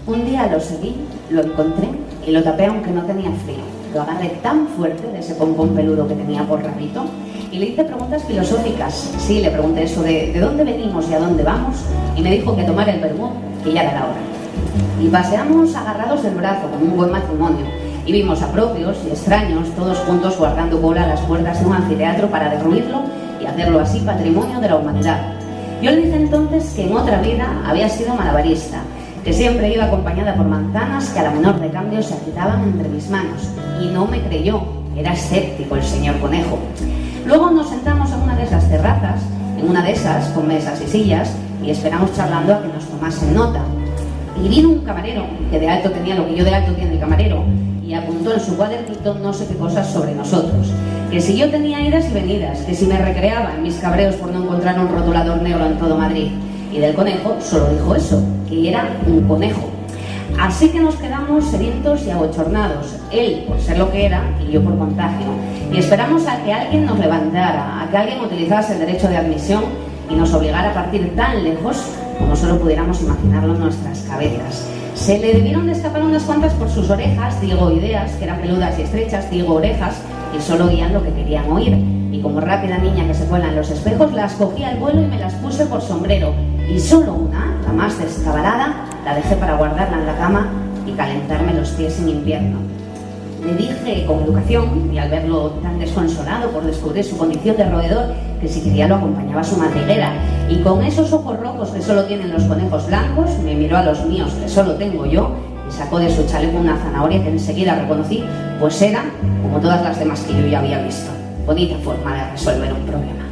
Un día lo seguí, lo encontré y lo tapé aunque no tenía frío. Lo agarré tan fuerte de ese pompón peludo que tenía por rabito y le hice preguntas filosóficas. Sí, le pregunté eso de dónde venimos y a dónde vamos, y me dijo que tomara el vermut, que ya era la hora. Y paseamos agarrados del brazo como un buen matrimonio y vimos a propios y extraños todos juntos guardando cola a las puertas de un anfiteatro para derruirlo y hacerlo así patrimonio de la humanidad. Yo le dije entonces que en otra vida había sido malabarista, que siempre iba acompañada por manzanas que a la menor de cambio se agitaban entre mis manos, y no me creyó. Era escéptico el señor Conejo. Luego nos sentamos en una de esas terrazas, en una de esas con mesas y sillas, y esperamos charlando a que nos tomasen nota. Y vino un camarero, que de alto tenía lo que yo de alto tiene el camarero, y apuntó en su cuadernito no sé qué cosas sobre nosotros. Que si yo tenía idas y venidas, que si me recreaba en mis cabreos por no encontrar un rotulador negro en todo Madrid. Y del conejo solo dijo eso, que era un conejo. Así que nos quedamos sedientos y abochornados, él por ser lo que era y yo por contagio. Y esperamos a que alguien nos levantara, a que alguien utilizase el derecho de admisión y nos obligara a partir tan lejos como solo pudiéramos imaginarlo en nuestras cabezas. Se le debieron de escapar unas cuantas por sus orejas, digo ideas, que eran peludas y estrechas, digo orejas, y solo oían lo que querían oír. Y como rápida niña que se cuela en los espejos, las cogí al vuelo y me las puse por sombrero. Y solo una, la más descabalada, la dejé para guardarla en la cama y calentarme los pies en invierno. Le dije con educación, y al verlo tan desconsolado por descubrir su condición de roedor, que si quería lo acompañaba a su madriguera. Y con esos ojos rojos que solo tienen los conejos blancos, me miró a los míos que solo tengo yo, y sacó de su chaleco una zanahoria que enseguida reconocí, pues era como todas las demás que yo ya había visto. Bonita forma de resolver un problema.